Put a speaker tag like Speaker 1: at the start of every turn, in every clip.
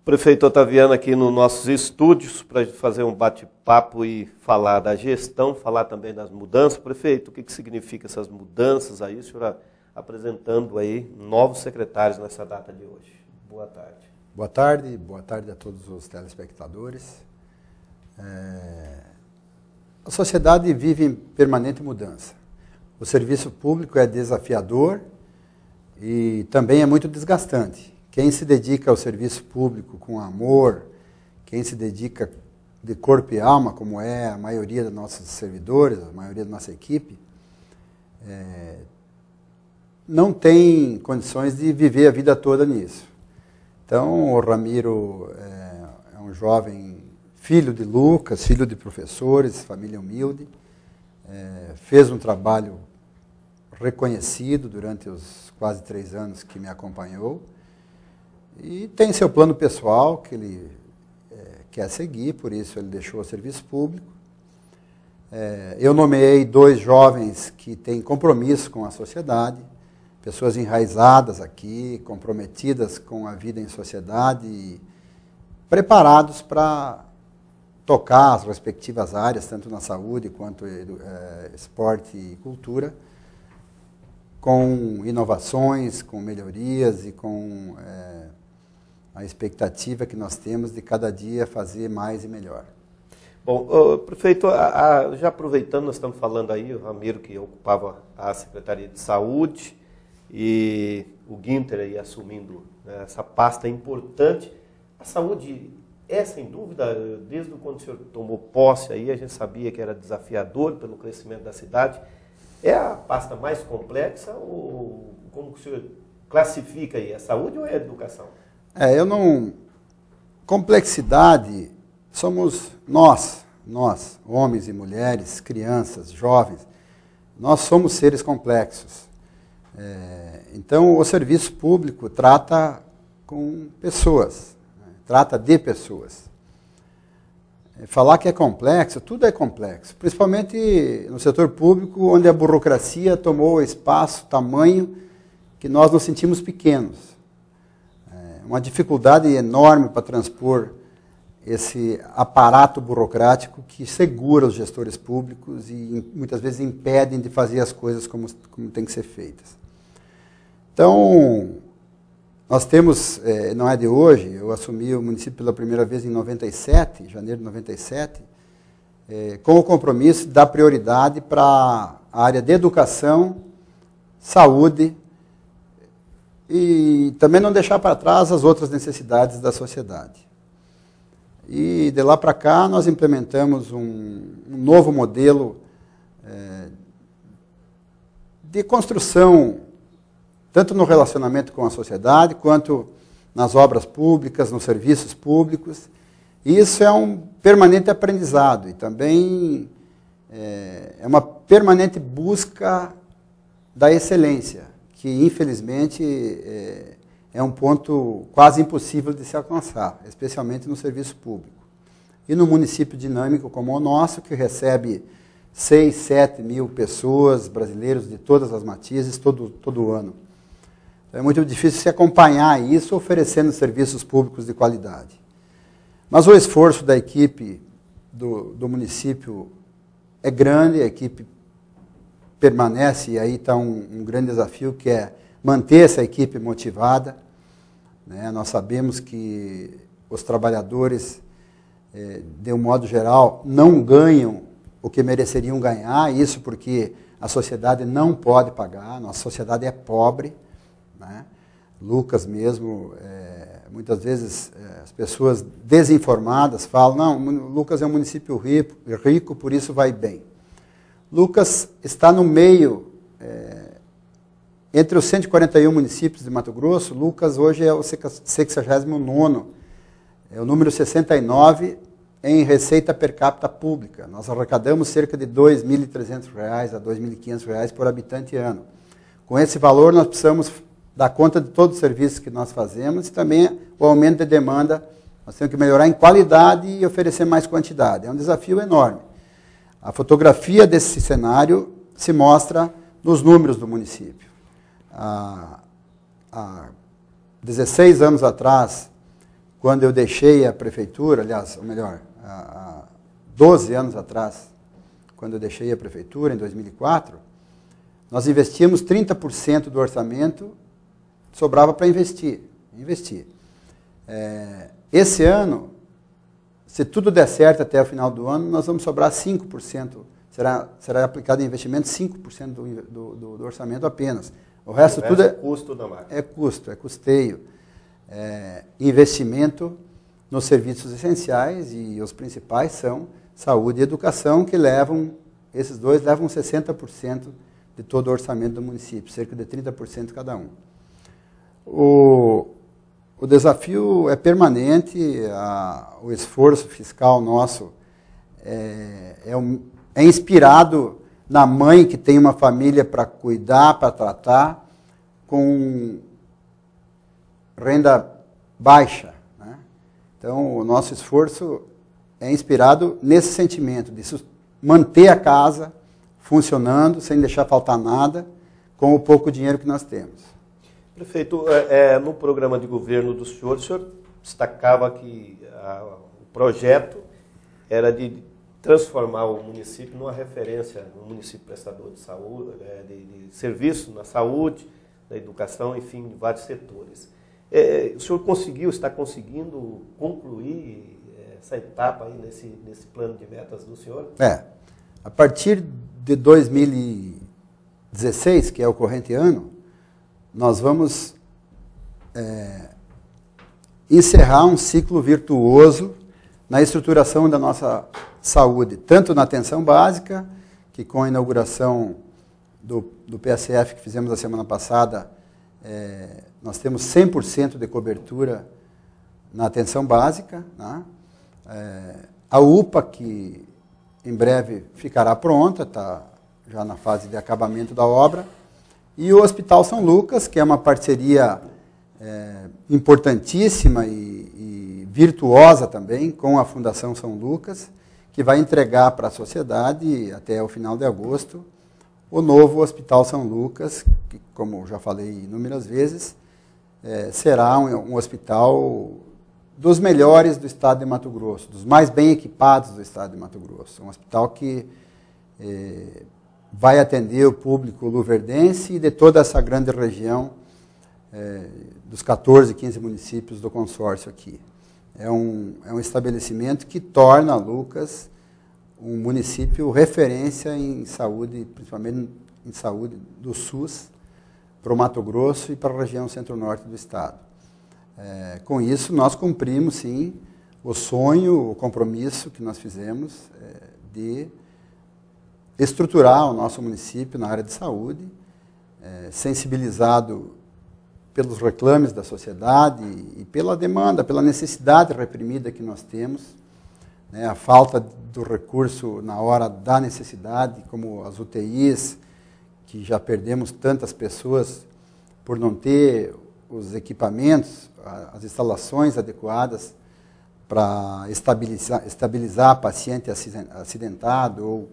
Speaker 1: Prefeito Otaviano aqui nos nossos estúdios para fazer um bate-papo e falar da gestão, falar também das mudanças. Prefeito, o que significa essas mudanças aí? O senhor apresentando aí novos secretários nessa data de hoje. Boa tarde.
Speaker 2: Boa tarde a todos os telespectadores. A sociedade vive em permanente mudança. O serviço público é desafiador e também é muito desgastante. Quem se dedica ao serviço público com amor, quem se dedica de corpo e alma, como é a maioria dos nossos servidores, a maioria da nossa equipe, não tem condições de viver a vida toda nisso. Então, o Ramiro é um jovem filho de Lucas, filho de professores, família humilde, fez um trabalho reconhecido durante os quase 3 anos que me acompanhou, e tem seu plano pessoal que ele quer seguir, por isso ele deixou o serviço público. Eu nomeei 2 jovens que têm compromisso com a sociedade, pessoas enraizadas aqui, comprometidas com a vida em sociedade, e preparados para tocar as respectivas áreas, tanto na saúde quanto esporte e cultura, com inovações, com melhorias e com a expectativa que nós temos de cada dia fazer mais e melhor.
Speaker 1: Bom, prefeito, já aproveitando, nós estamos falando aí, o Ramiro que ocupava a Secretaria de Saúde e o Guinter aí assumindo, né, essa pasta importante. A saúde é, sem dúvida, desde quando o senhor tomou posse aí, a gente sabia que era desafiador pelo crescimento da cidade. É a pasta mais complexa ou como o senhor classifica aí? É saúde ou é educação?
Speaker 2: Complexidade somos nós, homens e mulheres, crianças, jovens, nós somos seres complexos. Então, o serviço público trata com pessoas, trata de pessoas. Falar que é complexo, tudo é complexo, principalmente no setor público, onde a burocracia tomou espaço, tamanho, que nós nos sentimos pequenos. Uma dificuldade enorme para transpor esse aparato burocrático que segura os gestores públicos e muitas vezes impedem de fazer as coisas como tem que ser feitas. Então, nós temos, não é de hoje, eu assumi o município pela primeira vez em 97, janeiro de 97, com o compromisso de dar prioridade para a área de educação, saúde e também não deixar para trás as outras necessidades da sociedade. E de lá para cá nós implementamos um novo modelo de construção, tanto no relacionamento com a sociedade, quanto nas obras públicas, nos serviços públicos. E isso é um permanente aprendizado e também é uma permanente busca da excelência, que infelizmente é um ponto quase impossível de se alcançar, especialmente no serviço público. E no município dinâmico como o nosso, que recebe 6, 7 mil pessoas, brasileiros de todas as matizes, todo ano. É muito difícil se acompanhar isso oferecendo serviços públicos de qualidade. Mas o esforço da equipe do município é grande, a equipe permanece, e aí está um grande desafio, que é manter essa equipe motivada. Nós sabemos que os trabalhadores, de um modo geral, não ganham o que mereceriam ganhar, isso porque a sociedade não pode pagar, nossa sociedade é pobre. Lucas mesmo, muitas vezes as pessoas desinformadas falam, não, Lucas é um município rico, por isso vai bem. Lucas está no meio, entre os 141 municípios de Mato Grosso, Lucas hoje é o 69º, é o número 69 em receita per capita pública. Nós arrecadamos cerca de R$ 2.300 a R$ 2.500 por habitante ano. Com esse valor, nós precisamos dar conta de todos os serviços que nós fazemos e também o aumento de demanda. Nós temos que melhorar em qualidade e oferecer mais quantidade. É um desafio enorme. A fotografia desse cenário se mostra nos números do município. Há 16 anos atrás, quando eu deixei a prefeitura, aliás, ou melhor, há 12 anos atrás, quando eu deixei a prefeitura, em 2004, nós investíamos 30% do orçamento, sobrava para investir. Esse ano, se tudo der certo até o final do ano, nós vamos sobrar 5%, será aplicado em investimento 5% do orçamento apenas. O resto tudo
Speaker 1: custo da marca.
Speaker 2: É custeio. Investimento nos serviços essenciais, e os principais são saúde e educação, que esses dois levam 60% de todo o orçamento do município, cerca de 30% cada um. O desafio é permanente, o esforço fiscal nosso é inspirado na mãe que tem uma família para cuidar, para tratar, com renda baixa, né? Então, o nosso esforço é inspirado nesse sentimento de manter a casa funcionando, sem deixar faltar nada, com o pouco dinheiro que nós temos.
Speaker 1: Prefeito, no programa de governo do senhor, o senhor destacava que o projeto era de transformar o município numa referência, no município prestador de saúde, de serviço na saúde, na educação, enfim, de vários setores. O senhor está conseguindo concluir essa etapa aí nesse plano de metas do senhor?
Speaker 2: A partir de 2016, que é o corrente ano, nós vamos encerrar um ciclo virtuoso na estruturação da nossa saúde, tanto na atenção básica, que com a inauguração do PSF que fizemos a semana passada, nós temos 100% de cobertura na atenção básica, né? A UPA, que em breve ficará pronta, está já na fase de acabamento da obra, e o Hospital São Lucas, que é uma parceria importantíssima e virtuosa também com a Fundação São Lucas, que vai entregar para a sociedade, até o final de agosto, o novo Hospital São Lucas, que, como já falei inúmeras vezes, será um hospital dos melhores do estado de Mato Grosso, dos mais bem equipados do estado de Mato Grosso. Um hospital que vai atender o público luverdense e de toda essa grande região, dos 14, 15 municípios do consórcio aqui. É um estabelecimento que torna Lucas um município referência em saúde, principalmente em saúde do SUS, para o Mato Grosso e para a região centro-norte do estado. Com isso, nós cumprimos, sim, o sonho, o compromisso que nós fizemos de estruturar o nosso município na área de saúde, sensibilizado pelos reclames da sociedade e pela demanda, pela necessidade reprimida que nós temos, né, a falta do recurso na hora da necessidade, como as UTIs, que já perdemos tantas pessoas por não ter os equipamentos, as instalações adequadas para estabilizar paciente acidentado ou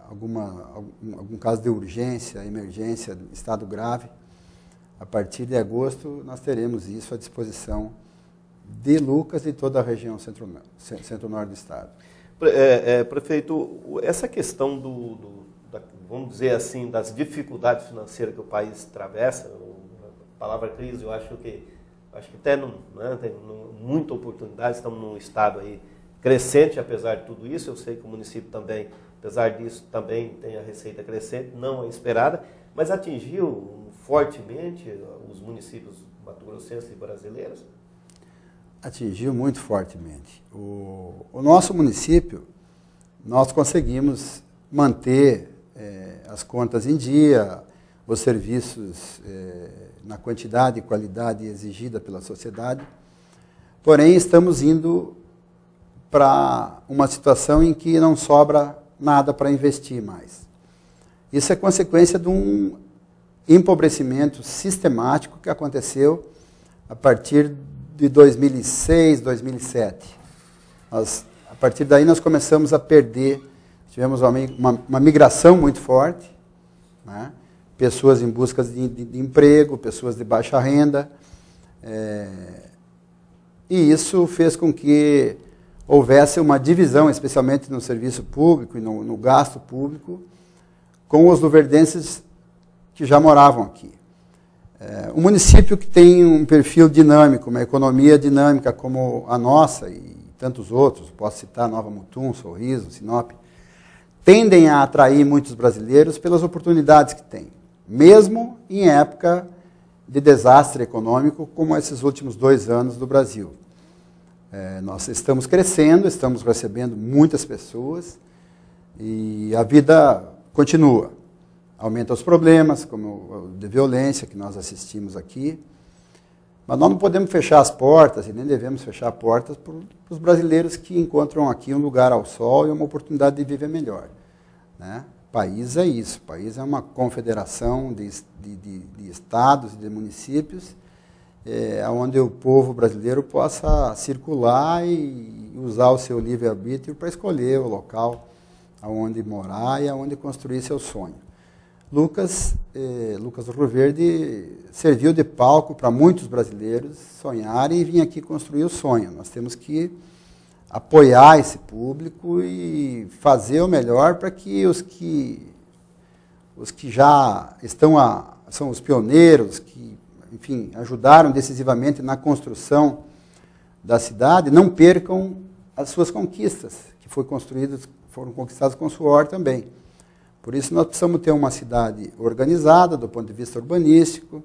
Speaker 2: algum caso de urgência, emergência, estado grave. A partir de agosto, nós teremos isso à disposição de Lucas e toda a região centro-norte do estado.
Speaker 1: Prefeito, essa questão vamos dizer assim, das dificuldades financeiras que o país atravessa, a palavra crise, eu acho que até tem muita oportunidade, estamos num estado aí crescente, apesar de tudo isso. Eu sei que o município também, apesar disso, também tem a receita crescente, não a esperada, mas atingiu fortemente os municípios mato-grossenses e brasileiros?
Speaker 2: Atingiu muito fortemente. O nosso município, nós conseguimos manter as contas em dia, os serviços na quantidade e qualidade exigida pela sociedade, porém estamos indo para uma situação em que não sobra nada para investir mais. Isso é consequência de um empobrecimento sistemático que aconteceu a partir de 2006, 2007. A partir daí nós começamos a perder, tivemos uma migração muito forte, né? Pessoas em busca de emprego, pessoas de baixa renda, e isso fez com que houvesse uma divisão, especialmente no serviço público e no gasto público, com os luverdenses que já moravam aqui. Um município que tem um perfil dinâmico, uma economia dinâmica como a nossa e tantos outros, posso citar Nova Mutum, Sorriso, Sinop, tendem a atrair muitos brasileiros pelas oportunidades que têm, mesmo em época de desastre econômico como esses últimos 2 anos do Brasil. Nós estamos crescendo, estamos recebendo muitas pessoas e a vida continua. Aumenta os problemas, como o de violência que nós assistimos aqui, mas nós não podemos fechar as portas e nem devemos fechar portas para os brasileiros que encontram aqui um lugar ao sol e uma oportunidade de viver melhor, né? País é isso, país é uma confederação de estados e de municípios, onde o povo brasileiro possa circular e usar o seu livre-arbítrio para escolher o local aonde morar e aonde construir seu sonho. Lucas do Rio Verde serviu de palco para muitos brasileiros sonharem e vir aqui construir o sonho. Nós temos que apoiar esse público e fazer o melhor para que os que já estão, são os pioneiros, que, enfim, ajudaram decisivamente na construção da cidade, não percam as suas conquistas, que foram conquistadas com suor também. Por isso nós precisamos ter uma cidade organizada do ponto de vista urbanístico,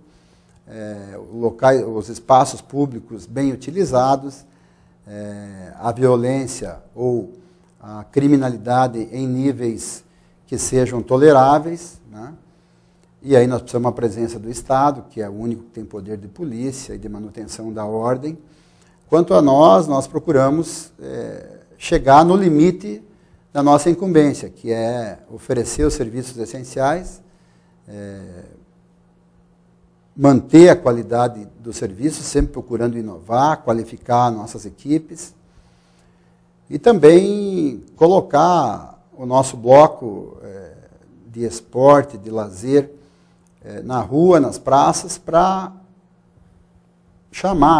Speaker 2: os espaços públicos bem utilizados, a violência ou a criminalidade em níveis que sejam toleráveis, né? E aí nós precisamos da presença do Estado, que é o único que tem poder de polícia e de manutenção da ordem. Quanto a nós procuramos chegar no limite da nossa incumbência, que é oferecer os serviços essenciais, manter a qualidade do serviço, sempre procurando inovar, qualificar nossas equipes, e também colocar o nosso bloco de esporte, de lazer, na rua, nas praças, para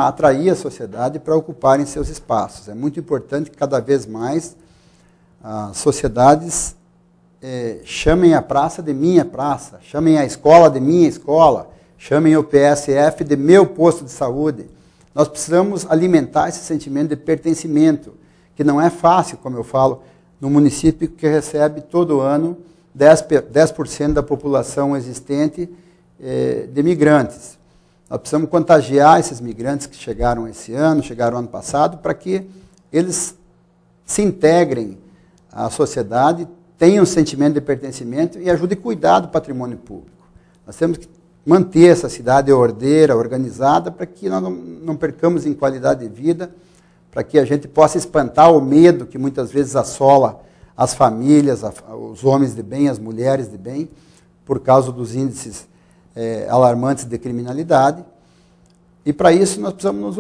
Speaker 2: atrair a sociedade para ocuparem seus espaços. É muito importante que cada vez mais as sociedades chamem a praça de minha praça, chamem a escola de minha escola, chamem o PSF de meu posto de saúde. Nós precisamos alimentar esse sentimento de pertencimento, que não é fácil, como eu falo, no município que recebe todo ano 10% da população existente de migrantes. Nós precisamos contagiar esses migrantes que chegaram esse ano, chegaram ano passado, para que eles se integrem à sociedade, tenham um sentimento de pertencimento e ajudem a cuidar do patrimônio público. Nós temos que manter essa cidade ordeira, organizada, para que nós não percamos em qualidade de vida, para que a gente possa espantar o medo que muitas vezes assola as famílias, os homens de bem, as mulheres de bem, por causa dos índices alarmantes de criminalidade. E para isso nós precisamos nos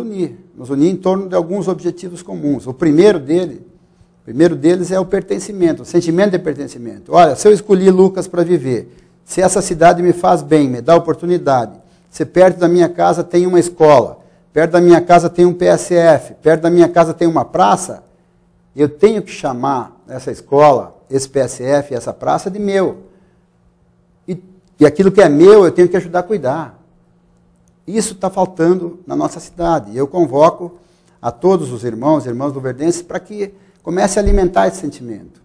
Speaker 2: unir em torno de alguns objetivos comuns. O primeiro deles é o pertencimento, o sentimento de pertencimento. Olha, se eu escolhi Lucas para viver, se essa cidade me faz bem, me dá oportunidade, se perto da minha casa tem uma escola, perto da minha casa tem um PSF, perto da minha casa tem uma praça, eu tenho que chamar essa escola, esse PSF, essa praça de meu. E aquilo que é meu, eu tenho que ajudar a cuidar. Isso está faltando na nossa cidade. E eu convoco a todos os irmãos luverdenses para que comece a alimentar esse sentimento.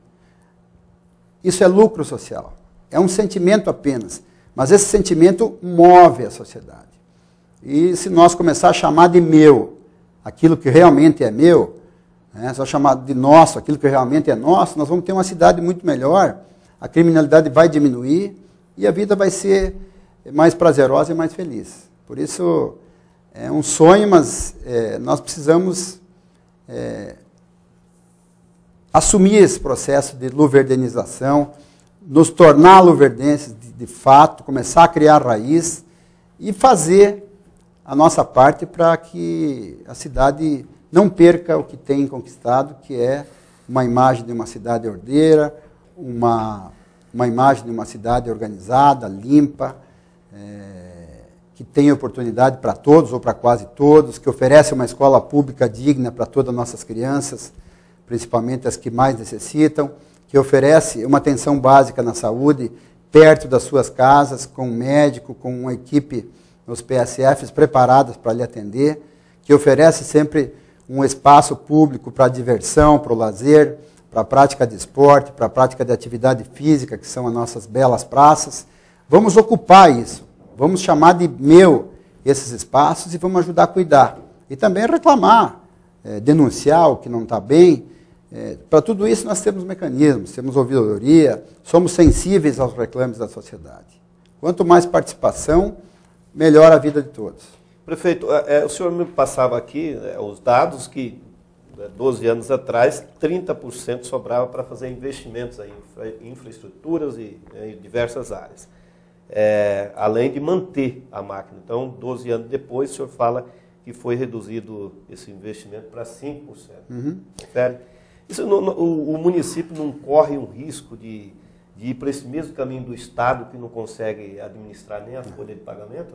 Speaker 2: Isso é lucro social. É um sentimento apenas, mas esse sentimento move a sociedade. E se nós começar a chamar de meu aquilo que realmente é meu, só chamar de nosso aquilo que realmente é nosso, nós vamos ter uma cidade muito melhor, a criminalidade vai diminuir e a vida vai ser mais prazerosa e mais feliz. Por isso, é um sonho, mas nós precisamos assumir esse processo de luverdenização, nos tornar luverdenses de fato, começar a criar raiz e fazer a nossa parte para que a cidade não perca o que tem conquistado, que é uma imagem de uma cidade ordeira, uma imagem de uma cidade organizada, limpa, que tem oportunidade para todos ou para quase todos, que oferece uma escola pública digna para todas as nossas crianças, principalmente as que mais necessitam, que oferece uma atenção básica na saúde, perto das suas casas, com um médico, com uma equipe nos PSFs preparadas para lhe atender, que oferece sempre um espaço público para a diversão, para o lazer, para a prática de esporte, para a prática de atividade física, que são as nossas belas praças. Vamos ocupar isso, vamos chamar de meu esses espaços e vamos ajudar a cuidar. E também reclamar, denunciar o que não está bem. Para tudo isso nós temos mecanismos, temos ouvidoria, somos sensíveis aos reclames da sociedade. Quanto mais participação, melhor a vida de todos.
Speaker 1: Prefeito, o senhor me passava aqui os dados que, 12 anos atrás, 30% sobrava para fazer investimentos em infraestruturas e em diversas áreas, além de manter a máquina. Então, 12 anos depois, o senhor fala que foi reduzido esse investimento para 5%. Confere? Isso, o município não corre um risco de ir para esse mesmo caminho do Estado, que não consegue administrar nem a folha de pagamento?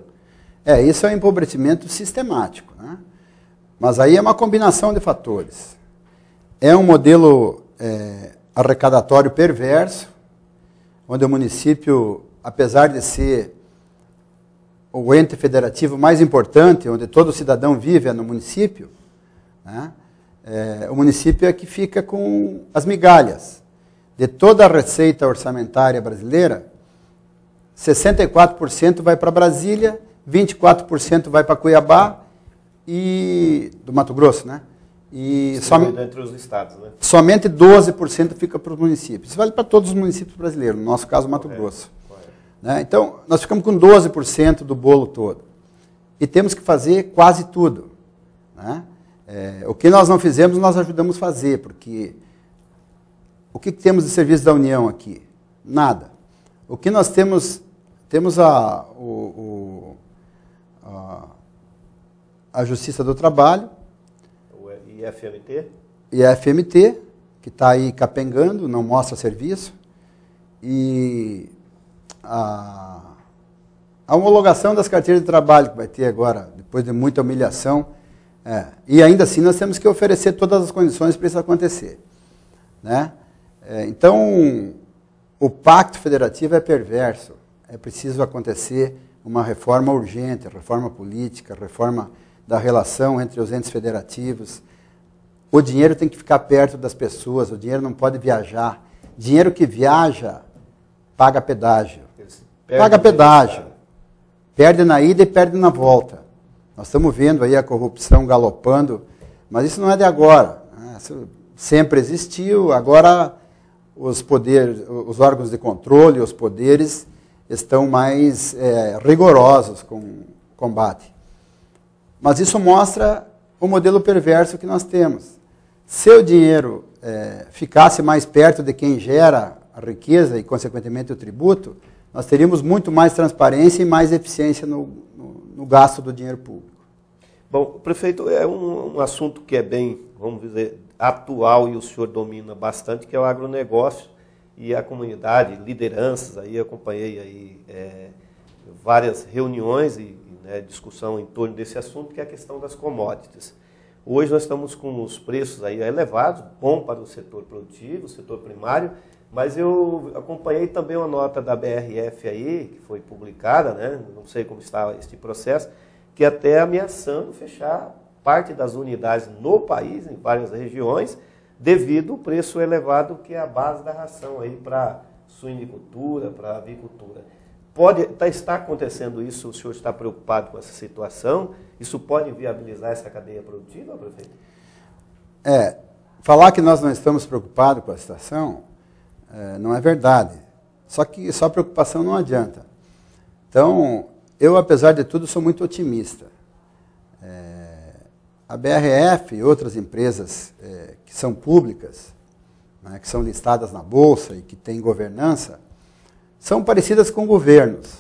Speaker 2: Isso é um empobrecimento sistemático, né? Mas aí é uma combinação de fatores. É um modelo arrecadatório perverso, onde o município, apesar de ser o ente federativo mais importante, onde todo cidadão vive no município, né? O município é que fica com as migalhas. De toda a receita orçamentária brasileira, 64% vai para Brasília, 24% vai para Cuiabá e do Mato Grosso, né? E
Speaker 1: entre os estados, né?
Speaker 2: Somente 12% fica para os municípios. Isso vale para todos os municípios brasileiros, no nosso caso, Mato Grosso. Né? Então, nós ficamos com 12% do bolo todo. E temos que fazer quase tudo, né? O que nós não fizemos, nós ajudamos a fazer, porque o que temos de serviço da União aqui? Nada. O que nós temos a Justiça do Trabalho,
Speaker 1: o IFMT,
Speaker 2: que está aí capengando, não mostra serviço, e a homologação das carteiras de trabalho, que vai ter agora, depois de muita humilhação. E ainda assim nós temos que oferecer todas as condições para isso acontecer, né? Então, o pacto federativo é perverso. É preciso acontecer uma reforma urgente, reforma política, reforma da relação entre os entes federativos. O dinheiro tem que ficar perto das pessoas, o dinheiro não pode viajar. Dinheiro que viaja, paga pedágio. Paga pedágio. Perde na ida e perde na volta. Nós estamos vendo aí a corrupção galopando, mas isso não é de agora, né? Isso sempre existiu, agora os poderes, os órgãos de controle, os poderes estão mais rigorosos com o combate. Mas isso mostra o modelo perverso que nós temos. Se o dinheiro ficasse mais perto de quem gera a riqueza e, consequentemente, o tributo, nós teríamos muito mais transparência e mais eficiência no gasto do dinheiro público.
Speaker 1: Bom, prefeito, é um assunto que é bem, vamos dizer, atual e o senhor domina bastante, que é o agronegócio e a comunidade, lideranças. Aí acompanhei aí, várias reuniões e discussão em torno desse assunto, que é a questão das commodities. Hoje nós estamos com os preços aí elevados, bom para o setor produtivo, o setor primário, mas eu acompanhei também uma nota da BRF aí, que foi publicada, né? Não sei como está este processo, que até ameaçando fechar parte das unidades no país, em várias regiões, devido ao preço elevado que é a base da ração aí para suinicultura, para avicultura. Está acontecendo isso? O senhor está preocupado com essa situação? Isso pode viabilizar essa cadeia produtiva, prefeito?
Speaker 2: Falar que nós não estamos preocupados com a situação não é verdade. Só que só preocupação não adianta. Então, eu, apesar de tudo, sou muito otimista. A BRF e outras empresas que são públicas, né, que são listadas na Bolsa e que têm governança, são parecidas com governos.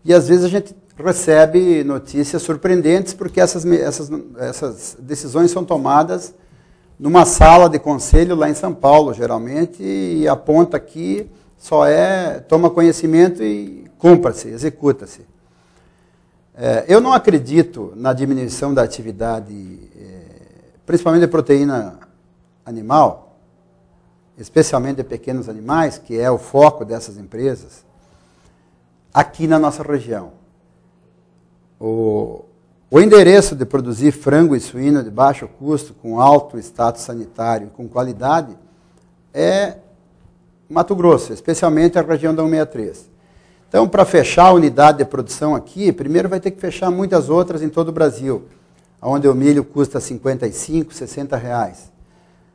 Speaker 2: E, às vezes, a gente recebe notícias surpreendentes porque essas decisões são tomadas numa sala de conselho lá em São Paulo, geralmente, e aponta aqui, toma conhecimento e cumpra-se, executa-se. Eu não acredito na diminuição da atividade, principalmente de proteína animal, especialmente de pequenos animais, que é o foco dessas empresas, aqui na nossa região. O endereço de produzir frango e suíno de baixo custo, com alto status sanitário e com qualidade, é Mato Grosso, especialmente a região da 163. Então, para fechar a unidade de produção aqui, primeiro vai ter que fechar muitas outras em todo o Brasil, onde o milho custa 55, 60 reais.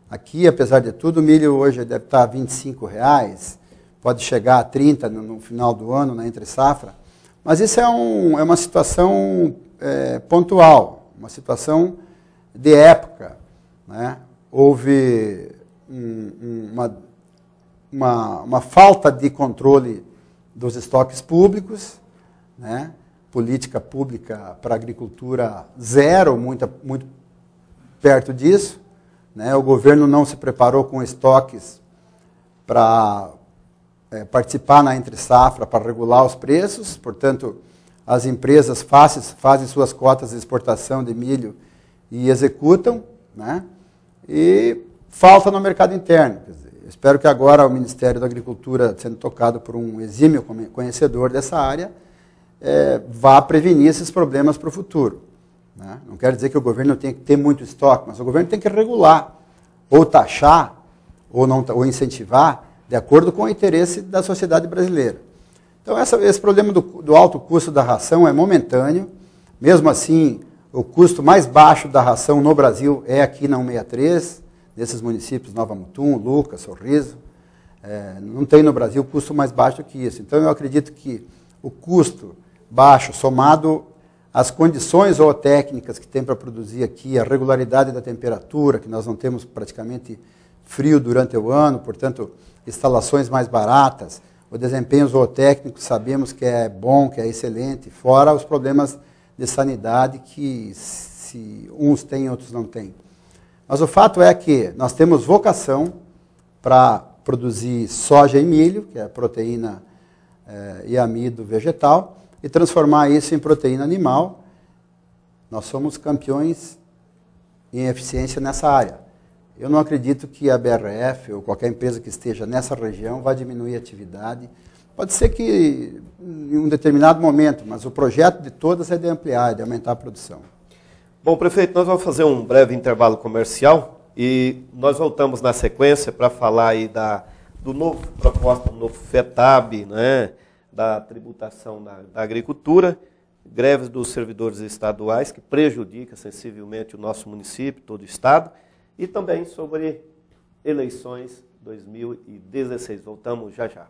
Speaker 2: Aqui, apesar de tudo, o milho hoje deve estar a 25 reais, pode chegar a 30 no final do ano, na entre-safra. Mas isso é uma situação pontual, uma situação de época, né? Houve uma falta de controle dos estoques públicos, né? Política pública para a agricultura zero, muito perto disso, né? O governo não se preparou com estoques para participar na entre-safra, para regular os preços, portanto, as empresas fazem suas cotas de exportação de milho e executam, né? E falta no mercado interno. Quer dizer, espero que agora o Ministério da Agricultura, sendo tocado por um exímio conhecedor dessa área, vá prevenir esses problemas para o futuro, né? Não quero dizer que o governo tenha que ter muito estoque, mas o governo tem que regular, ou taxar, ou incentivar, de acordo com o interesse da sociedade brasileira. Então, esse problema do alto custo da ração é momentâneo. Mesmo assim, o custo mais baixo da ração no Brasil é aqui na 163, nesses municípios, Nova Mutum, Lucas, Sorriso. Não tem no Brasil custo mais baixo que isso. Então, eu acredito que o custo baixo, somado às condições zootécnicas que tem para produzir aqui, a regularidade da temperatura, que nós não temos praticamente frio durante o ano, portanto, instalações mais baratas, o desempenho zootécnico sabemos que é bom, que é excelente, fora os problemas de sanidade que se uns têm, outros não têm. Mas o fato é que nós temos vocação para produzir soja e milho, que é proteína e amido vegetal, e transformar isso em proteína animal. Nós somos campeões em eficiência nessa área. Eu não acredito que a BRF ou qualquer empresa que esteja nessa região vai diminuir a atividade. Pode ser que em um determinado momento, mas o projeto de todas é de ampliar, de aumentar a produção.
Speaker 1: Bom, prefeito, nós vamos fazer um breve intervalo comercial e nós voltamos na sequência para falar aí do novo proposta, do novo FETAB, né, da tributação da agricultura, greves dos servidores estaduais que prejudica sensivelmente o nosso município, todo o estado, e também sobre eleições 2016. Voltamos já já.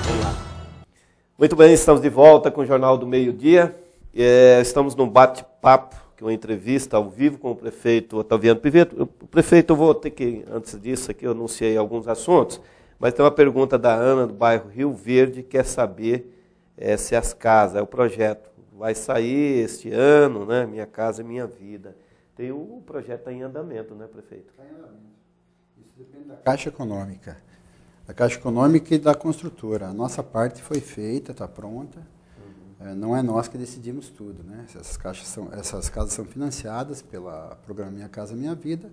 Speaker 1: Olá. Muito bem, estamos de volta com o Jornal do Meio-Dia. Estamos num bate-papo, uma entrevista ao vivo com o prefeito Otaviano Pivetto. O prefeito, eu vou ter que, antes disso aqui, eu anunciei alguns assuntos, mas tem uma pergunta da Ana, do bairro Rio Verde, quer saber se as casas, o projeto vai sair este ano, né? Minha Casa Minha Vida. Tem o projeto em andamento, né, prefeito? Está em andamento.
Speaker 2: Isso depende da Caixa Econômica. Da Caixa Econômica e da construtora. A nossa parte foi feita, está pronta. Não é nós que decidimos tudo, né? Essas casas são financiadas pela programa Minha Casa Minha Vida.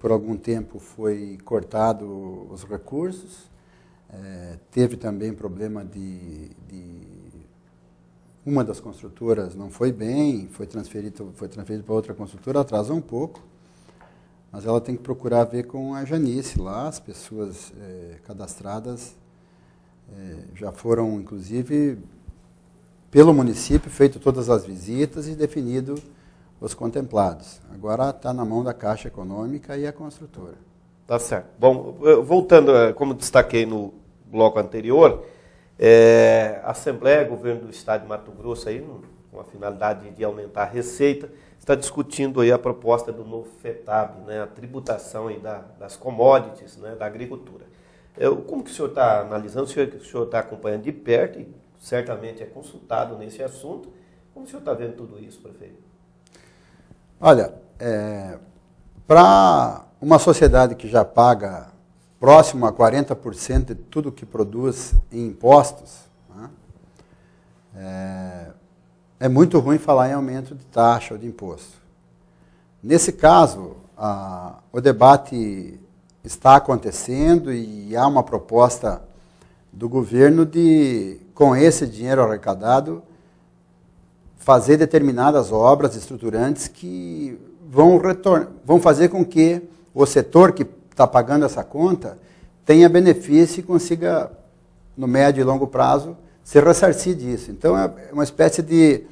Speaker 2: Por algum tempo foi cortado os recursos. Teve também problema de uma das construtoras não foi bem, foi transferido para outra construtora, atrasou um pouco. Mas ela tem que procurar ver com a Janice lá, as pessoas cadastradas já foram, inclusive, pelo município, feito todas as visitas e definido os contemplados. Agora está na mão da Caixa Econômica e a construtora.
Speaker 1: Tá certo. Bom, voltando, como destaquei no bloco anterior, a Assembleia, Governo do Estado de Mato Grosso, aí, com a finalidade de aumentar a receita, está discutindo aí a proposta do novo FETAB, né, a tributação aí das commodities, né, da agricultura. Como que o senhor está analisando? O senhor está acompanhando de perto e certamente é consultado nesse assunto. Como o senhor está vendo tudo isso, prefeito?
Speaker 2: Olha, para uma sociedade que já paga próximo a 40% de tudo que produz em impostos, né, é muito ruim falar em aumento de taxa ou de imposto. Nesse caso, o debate está acontecendo e há uma proposta do governo de, com esse dinheiro arrecadado, fazer determinadas obras estruturantes que vão fazer com que o setor que está pagando essa conta tenha benefício e consiga, no médio e longo prazo, se ressarcir disso. Então, é uma espécie de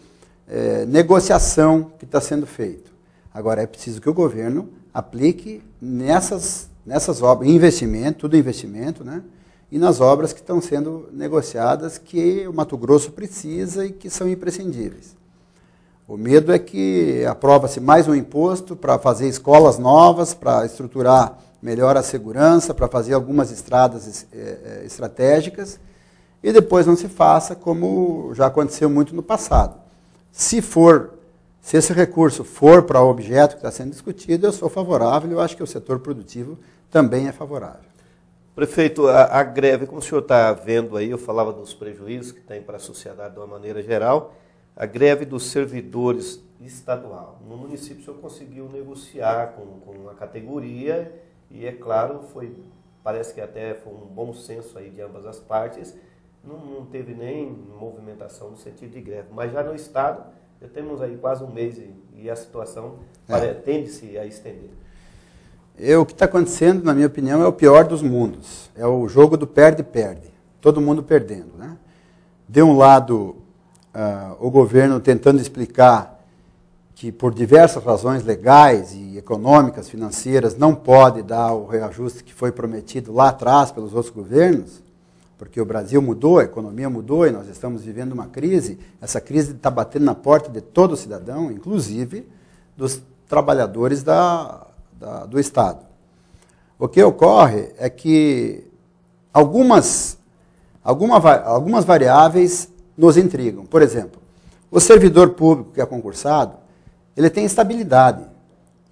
Speaker 2: negociação que está sendo feita. Agora, é preciso que o governo aplique nessas obras, investimento, tudo investimento, né? E nas obras que estão sendo negociadas, que o Mato Grosso precisa e que são imprescindíveis. O medo é que aprova-se mais um imposto para fazer escolas novas, para estruturar melhor a segurança, para fazer algumas estradas estratégicas, e depois não se faça, como já aconteceu muito no passado. Se esse recurso for para o objeto que está sendo discutido, eu sou favorável, eu acho que o setor produtivo também é favorável.
Speaker 1: Prefeito, a greve, como o senhor está vendo aí, eu falava dos prejuízos que tem para a sociedade de uma maneira geral, a greve dos servidores estadual. No município o senhor conseguiu negociar com a categoria e, é claro, parece que até foi um bom senso aí de ambas as partes, não teve nem movimentação no sentido de greve. Mas já no Estado, já temos aí quase um mês e a situação tende-se a estender.
Speaker 2: O que está acontecendo, na minha opinião, é o pior dos mundos. É o jogo do perde-perde. Todo mundo perdendo, né? De um lado, o governo tentando explicar que, por diversas razões legais e econômicas, financeiras, não pode dar o reajuste que foi prometido lá atrás pelos outros governos, porque o Brasil mudou, a economia mudou e nós estamos vivendo uma crise. Essa crise está batendo na porta de todo cidadão, inclusive dos trabalhadores do Estado. O que ocorre é que algumas variáveis nos intrigam. Por exemplo, o servidor público que é concursado, ele tem estabilidade.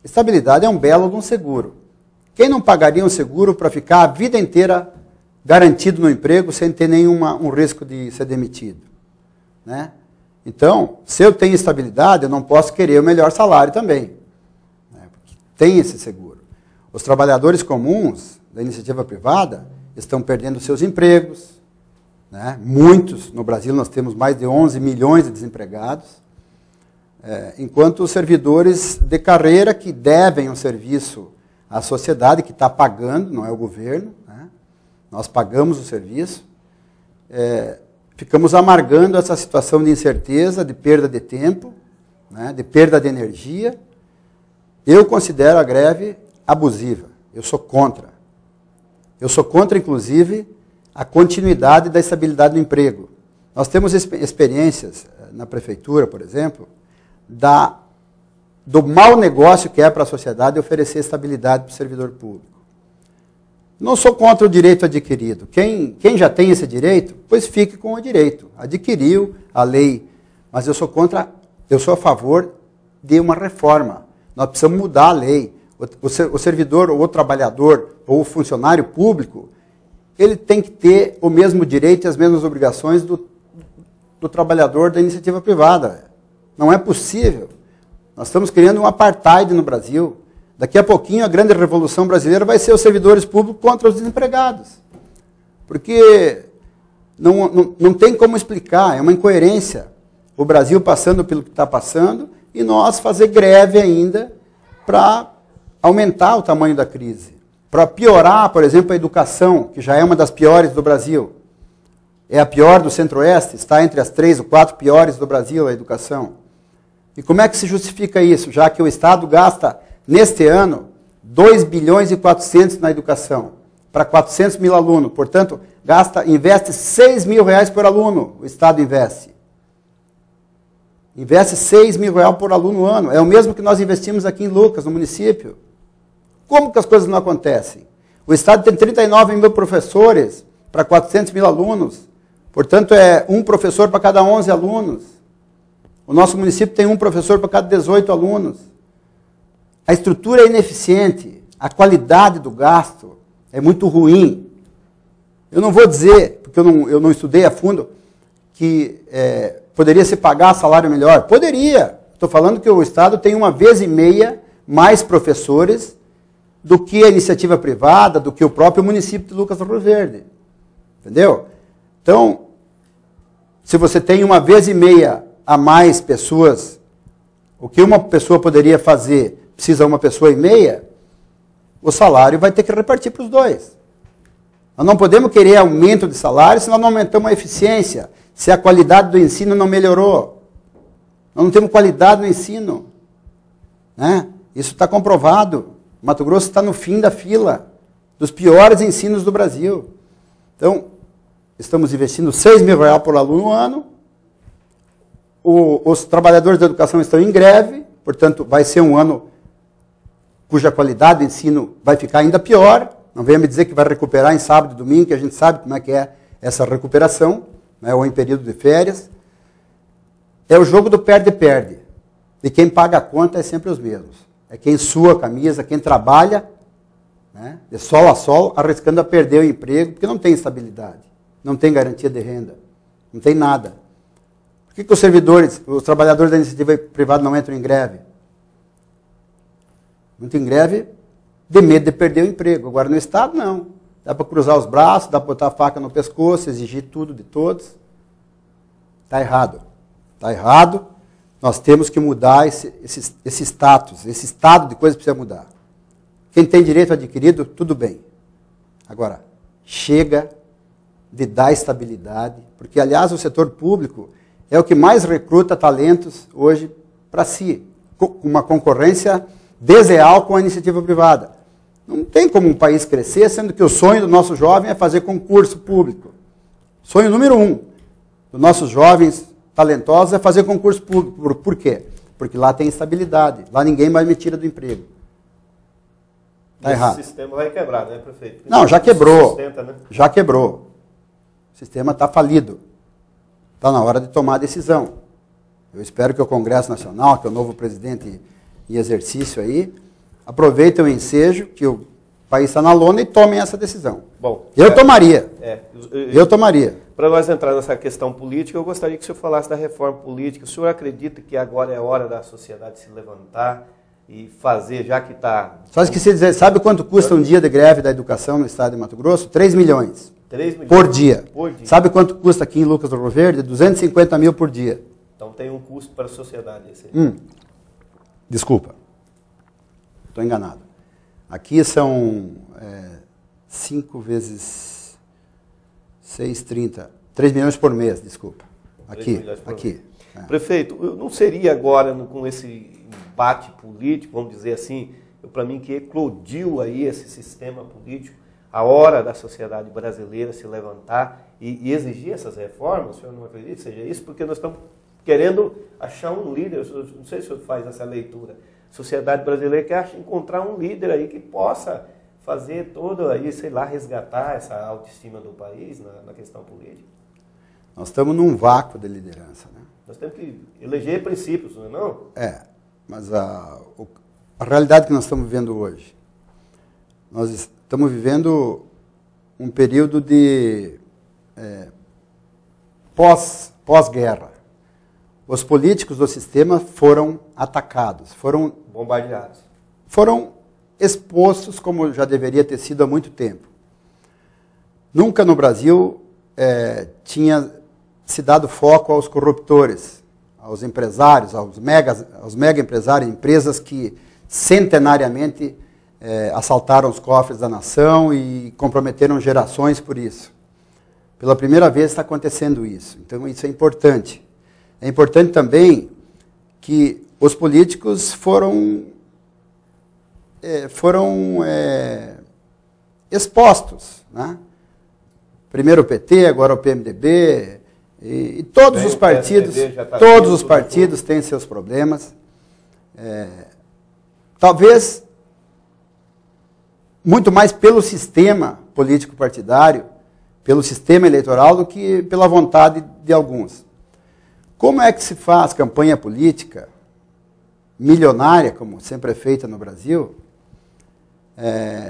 Speaker 2: Estabilidade é um belo de um seguro. Quem não pagaria um seguro para ficar a vida inteira garantido no emprego sem ter um risco de ser demitido? Né? Então, se eu tenho estabilidade, eu não posso querer o melhor salário também. Né? Porque tem esse seguro. Os trabalhadores comuns da iniciativa privada estão perdendo seus empregos. Né? Muitos, no Brasil nós temos mais de 11 milhões de desempregados, enquanto os servidores de carreira que devem um serviço à sociedade, que está pagando, não é o governo, né? Nós pagamos o serviço, ficamos amargando essa situação de incerteza, de perda de tempo, né? De perda de energia. Eu considero a greve abusiva, eu sou contra. Eu sou contra, inclusive, a continuidade da estabilidade do emprego. Nós temos experiências na prefeitura, por exemplo, do mau negócio que é para a sociedade oferecer estabilidade para o servidor público. Não sou contra o direito adquirido. Quem já tem esse direito, pois fique com o direito. Adquiriu a lei, mas eu sou a favor de uma reforma. Nós precisamos mudar a lei. O servidor, ou o trabalhador, ou o funcionário público, ele tem que ter o mesmo direito e as mesmas obrigações do trabalhador da iniciativa privada. Não é possível. Nós estamos criando um apartheid no Brasil. Daqui a pouquinho a grande revolução brasileira vai ser os servidores públicos contra os desempregados. Porque não tem como explicar, é uma incoerência. O Brasil passando pelo que está passando e nós fazer greve ainda para aumentar o tamanho da crise. Para piorar, por exemplo, a educação, que já é uma das piores do Brasil. É a pior do Centro-Oeste, está entre as 3 ou 4 piores do Brasil a educação. E como é que se justifica isso? Já que o Estado gasta, neste ano, 2 bilhões e 400 na educação, para 400 mil alunos. Portanto, investe 6 mil reais por aluno, o Estado investe. Investe 6 mil reais por aluno ano. É o mesmo que nós investimos aqui em Lucas, no município. Como que as coisas não acontecem? O Estado tem 39 mil professores para 400 mil alunos. Portanto, é um professor para cada 11 alunos. O nosso município tem um professor para cada 18 alunos. A estrutura é ineficiente, a qualidade do gasto é muito ruim. Eu não vou dizer, porque eu não estudei a fundo, que poderia se pagar salário melhor. Poderia. Estou falando que o Estado tem 1,5 vezes mais professores do que a iniciativa privada, do que o próprio município de Lucas do Rio Verde. Entendeu? Então, se você tem 1,5 vezes a mais pessoas, o que uma pessoa poderia fazer, precisa 1,5 pessoas, o salário vai ter que repartir para os dois. Nós não podemos querer aumento de salário se nós não aumentamos a eficiência, se a qualidade do ensino não melhorou. Nós não temos qualidade no ensino. Né? Isso está comprovado. Mato Grosso está no fim da fila dos piores ensinos do Brasil. Então, estamos investindo R$6 mil por aluno no ano. Os trabalhadores da educação estão em greve, portanto, vai ser um ano cuja qualidade do ensino vai ficar ainda pior. Não venha me dizer que vai recuperar em sábado e domingo, que a gente sabe como é que é essa recuperação, né, ou em período de férias. É o jogo do perde-perde. E quem paga a conta é sempre os mesmos. É quem sua a camisa, quem trabalha, né, de sol a sol, arriscando a perder o emprego, porque não tem estabilidade, não tem garantia de renda, não tem nada. Por que os servidores, os trabalhadores da iniciativa privada não entram em greve? Muito em greve de medo de perder o emprego. Agora no Estado, não. Dá para cruzar os braços, dá para botar a faca no pescoço, exigir tudo de todos. Está errado. Está errado. Nós temos que mudar esse status, esse estado de coisa precisa mudar. Quem tem direito adquirido, tudo bem. Agora, chega de dar estabilidade, porque, aliás, o setor público é o que mais recruta talentos hoje para si, com uma concorrência desleal com a iniciativa privada. Não tem como um país crescer, sendo que o sonho do nosso jovem é fazer concurso público. Sonho número 1 dos nossos jovens talentosos é fazer concurso público. Por quê? Porque lá tem estabilidade, lá ninguém mais me tira do emprego. Está errado.
Speaker 1: Esse sistema vai quebrar, né, prefeito? Porque
Speaker 2: não, já quebrou.
Speaker 1: Sustenta, né? Já
Speaker 2: quebrou. O sistema está falido. Está na hora de tomar a decisão. Eu espero que o Congresso Nacional, que é o novo presidente em exercício aí, aproveitem o ensejo que o país está na lona e tomem essa decisão.
Speaker 1: Bom,
Speaker 2: eu tomaria. Eu tomaria.
Speaker 1: Para nós entrar nessa questão política, eu gostaria que o senhor falasse da reforma política. O senhor acredita que agora é hora da sociedade se levantar e fazer, já que está...
Speaker 2: Só esqueci de dizer, sabe quanto custa um dia de greve da educação no estado de Mato Grosso? 3 milhões.
Speaker 1: 3 milhões
Speaker 2: por dia.
Speaker 1: Por dia.
Speaker 2: Sabe quanto custa aqui em Lucas do Rio Verde? 250 mil por dia.
Speaker 1: Então tem um custo para a sociedade esse aí.
Speaker 2: Desculpa. Estou enganado. Aqui são 5 vezes 6, 30. 3 milhões por mês, desculpa. Aqui.
Speaker 1: Prefeito, não seria agora, com esse embate político, vamos dizer assim, para mim que eclodiu aí esse sistema político, a hora da sociedade brasileira se levantar e exigir essas reformas? O senhor não acredita que seja isso? Porque nós estamos querendo achar um líder, não sei se o senhor faz essa leitura. A sociedade brasileira quer encontrar um líder aí que possa fazer todo aí, sei lá, resgatar essa autoestima do país na questão política.
Speaker 2: Nós estamos num vácuo de liderança, né?
Speaker 1: Nós temos que eleger princípios, não é não?
Speaker 2: Mas a realidade que nós estamos vivendo hoje, nós estamos vivendo um período de pós-guerra. Os políticos do sistema foram atacados, foram
Speaker 1: bombardeados.
Speaker 2: Foram expostos como já deveria ter sido há muito tempo. Nunca no Brasil tinha se dado foco aos corruptores, aos empresários, aos mega empresários, empresas que centenariamente assaltaram os cofres da nação e comprometeram gerações por isso. Pela primeira vez está acontecendo isso. Então isso é importante. É importante também que os políticos foram expostos, né? Primeiro o PT, agora o PMDB, e todos os partidos, têm seus problemas. Talvez muito mais pelo sistema político partidário pelo sistema eleitoral do que pela vontade de alguns. Como é que se faz campanha política milionária, como sempre é feita no Brasil,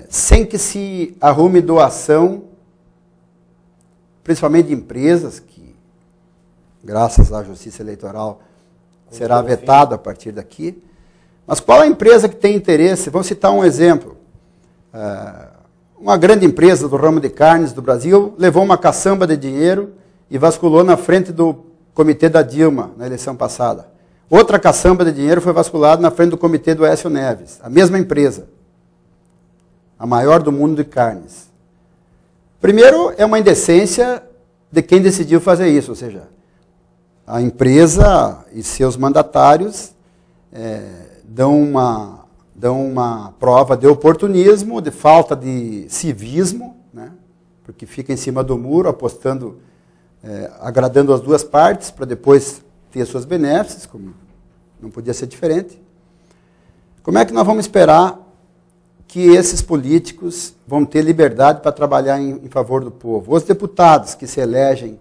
Speaker 2: sem que se arrume doação, principalmente de empresas, que, graças à Justiça Eleitoral, será vetado a partir daqui. Mas qual é a empresa que tem interesse? Vou citar um exemplo. Uma grande empresa do ramo de carnes do Brasil levou uma caçamba de dinheiro e vasculou na frente do comitê da Dilma, na eleição passada. Outra caçamba de dinheiro foi vasculada na frente do comitê do Aécio Neves. A mesma empresa. A maior do mundo de carnes. Primeiro, é uma indecência de quem decidiu fazer isso, ou seja, a empresa e seus mandatários dão uma prova de oportunismo, de falta de civismo, né? Porque fica em cima do muro, apostando, agradando as duas partes, para depois ter suas benéficas, como não podia ser diferente. Como é que nós vamos esperar que esses políticos vão ter liberdade para trabalhar em favor do povo? Os deputados que se elegem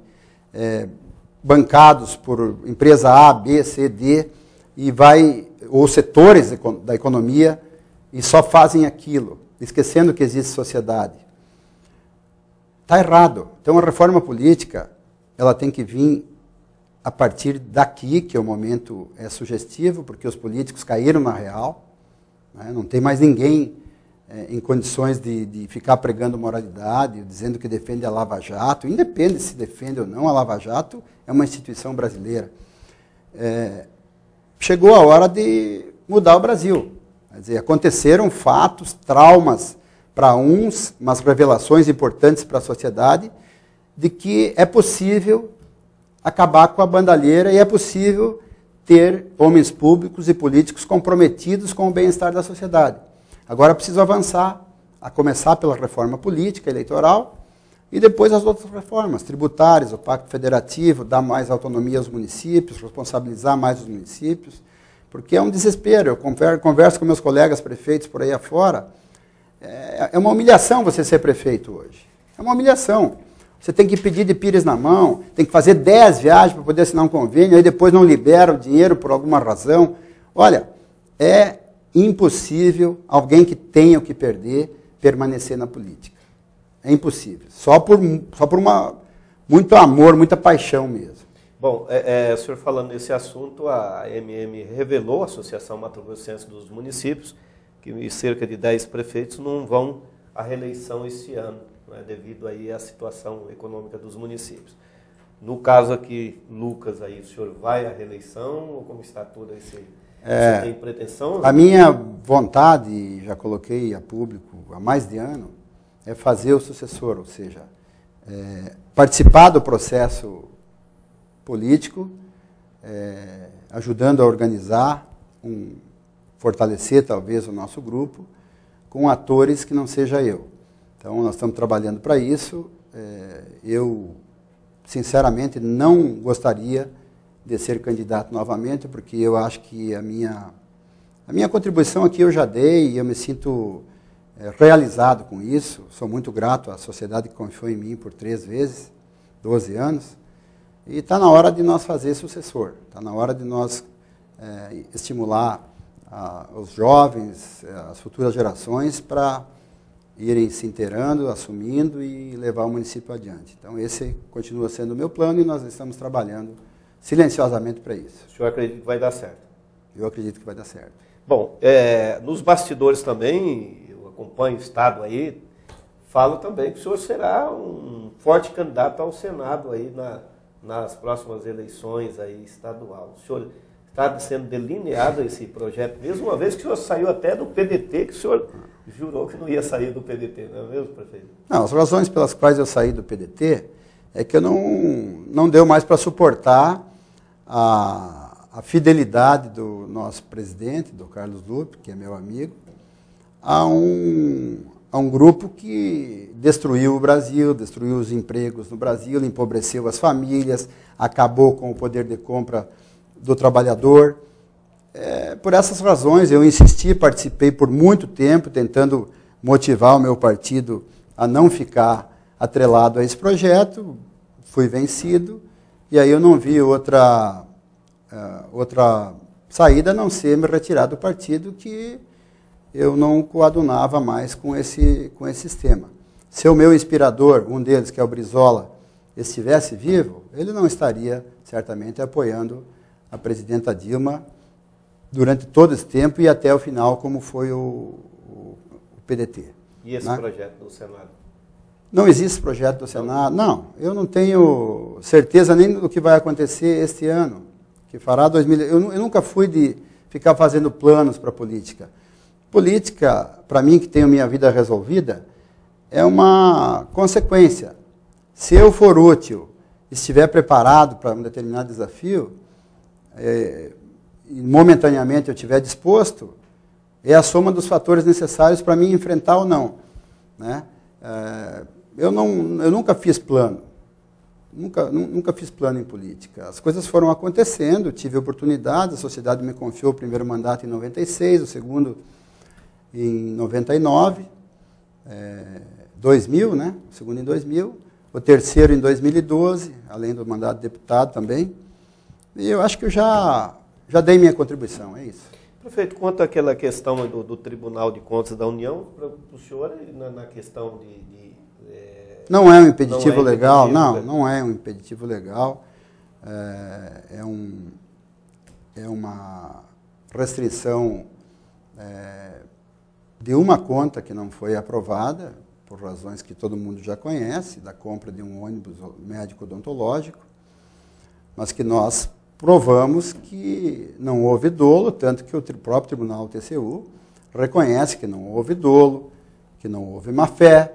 Speaker 2: bancados por empresa A, B, C, D, ou setores da economia, e só fazem aquilo, esquecendo que existe sociedade. Está errado. Então, a reforma política, ela tem que vir a partir daqui, que o momento é sugestivo, porque os políticos caíram na real, né? Não tem mais ninguém em condições de ficar pregando moralidade, dizendo que defende a Lava Jato. Independe se defende ou não, a Lava Jato é uma instituição brasileira. Chegou a hora de mudar o Brasil. Quer dizer, aconteceram fatos, traumas para uns, mas revelações importantes para a sociedade, de que é possível acabar com a bandalheira e é possível ter homens públicos e políticos comprometidos com o bem-estar da sociedade. Agora preciso avançar, a começar pela reforma política, eleitoral, e depois as outras reformas, tributárias, o Pacto Federativo, dar mais autonomia aos municípios, responsabilizar mais os municípios, porque é um desespero. Eu converso com meus colegas prefeitos por aí afora, é uma humilhação você ser prefeito hoje. É uma humilhação. Você tem que pedir de pires na mão, tem que fazer 10 viagens para poder assinar um convênio, aí depois não libera o dinheiro por alguma razão. Olha, é impossível alguém que tenha o que perder permanecer na política. É impossível. Só por muito amor, muita paixão mesmo.
Speaker 1: Bom, o senhor falando nesse assunto, a AMM revelou, a Associação Mato Grossense dos Municípios, que cerca de 10 prefeitos não vão à reeleição este ano, né, devido aí à situação econômica dos municípios. No caso aqui, Lucas, aí, o senhor vai à reeleição ou como está tudo esse... Você tem pretensão?
Speaker 2: A minha vontade, já coloquei a público há mais de ano, é fazer o sucessor, ou seja, participar do processo político, ajudando a organizar, fortalecer talvez o nosso grupo, com atores que não seja eu. Então, nós estamos trabalhando para isso. Eu, sinceramente, não gostaria de ser candidato novamente, porque eu acho que a minha contribuição aqui eu já dei e eu me sinto realizado com isso. Sou muito grato à sociedade que confiou em mim por 3 vezes, 12 anos. E está na hora de nós fazer sucessor. Está na hora de nós estimular os jovens, as futuras gerações, para irem se inteirando, assumindo e levar o município adiante. Então, esse continua sendo o meu plano e nós estamos trabalhando silenciosamente para isso.
Speaker 1: O senhor acredita que vai dar certo?
Speaker 2: Eu acredito que vai dar certo.
Speaker 1: Bom, nos bastidores também, eu acompanho o Estado aí, falo também que o senhor será um forte candidato ao Senado aí nas próximas eleições aí estadual. O senhor está sendo delineado esse projeto, mesmo uma vez que o senhor saiu até do PDT, que o senhor jurou que não ia sair do PDT, não é mesmo, prefeito?
Speaker 2: Não, as razões pelas quais eu saí do PDT é que eu não deu mais para suportar a fidelidade do nosso presidente, do Carlos Lupe, que é meu amigo, a um grupo que destruiu o Brasil, destruiu os empregos no Brasil, empobreceu as famílias, acabou com o poder de compra do trabalhador. Por essas razões, eu insisti, participei por muito tempo, tentando motivar o meu partido a não ficar atrelado a esse projeto, fui vencido, e aí eu não vi outra saída a não ser me retirar do partido, que eu não coadunava mais com esse sistema. Se o meu inspirador, um deles, que é o Brizola, estivesse vivo, ele não estaria certamente apoiando a presidenta Dilma durante todo esse tempo e até o final, como foi o PDT.
Speaker 1: E esse projeto do Senado?
Speaker 2: Não existe projeto do Senado. Não, eu não tenho certeza nem do que vai acontecer este ano, que fará 2000. Eu nunca fui de ficar fazendo planos para a política. Política, para mim, que tenho minha vida resolvida, é uma consequência. Se eu for útil, estiver preparado para um determinado desafio, e momentaneamente eu estiver disposto, é a soma dos fatores necessários para mim enfrentar ou não. Né? Eu nunca fiz plano. Nunca fiz plano em política. As coisas foram acontecendo, tive oportunidades, a sociedade me confiou o primeiro mandato em 96, o segundo em 99, 2000, né? O segundo em 2000, o terceiro em 2012, além do mandato de deputado também. E eu acho que eu já dei minha contribuição, é isso.
Speaker 1: Prefeito, quanto àquela questão do Tribunal de Contas da União, para o senhor, na questão
Speaker 2: não é um impeditivo legal, não é um impeditivo legal. É uma restrição de uma conta que não foi aprovada, por razões que todo mundo já conhece, da compra de um ônibus médico odontológico, mas que nós provamos que não houve dolo, tanto que o próprio Tribunal TCU reconhece que não houve dolo, que não houve má-fé,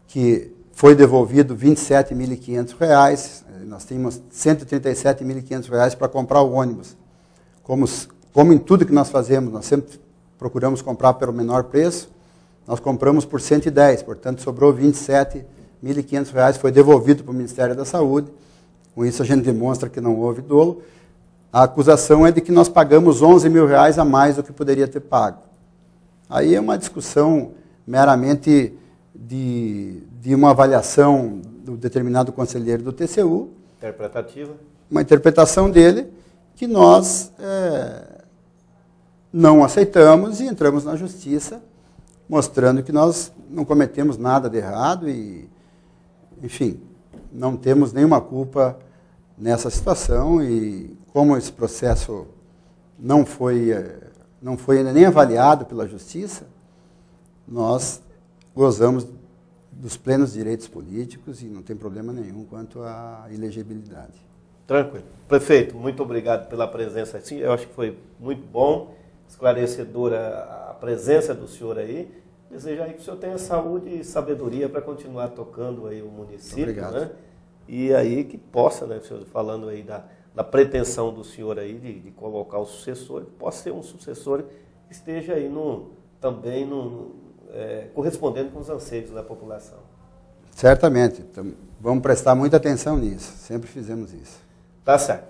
Speaker 2: que foi devolvido R$ 27.500, nós tínhamos R$ 137.500 para comprar o ônibus. Como em tudo que nós fazemos, nós sempre procuramos comprar pelo menor preço, nós compramos por 110, portanto sobrou R$ 27.500, foi devolvido para o Ministério da Saúde. Com isso a gente demonstra que não houve dolo. A acusação é de que nós pagamos R$ 11.000 a mais do que poderia ter pago. Aí é uma discussão meramente de uma avaliação do determinado conselheiro do TCU.
Speaker 1: Interpretativa.
Speaker 2: Uma interpretação dele que nós não aceitamos e entramos na justiça, mostrando que nós não cometemos nada de errado e, enfim, não temos nenhuma culpa nessa situação e como esse processo não foi ainda nem avaliado pela justiça, nós gozamos dos plenos direitos políticos e não tem problema nenhum quanto à elegibilidade.
Speaker 1: Tranquilo. Prefeito, muito obrigado pela presença aqui. Eu acho que foi muito bom, esclarecedora a presença do senhor aí. Desejo aí que o senhor tenha saúde e sabedoria para continuar tocando aí o município.
Speaker 2: Obrigado.
Speaker 1: Né? E aí que possa, né, senhor, falando aí da pretensão do senhor aí de colocar o sucessor, que possa ser um sucessor que esteja aí também correspondendo com os anseios da população.
Speaker 2: Certamente. Então, vamos prestar muita atenção nisso. Sempre fizemos isso.
Speaker 1: Tá certo.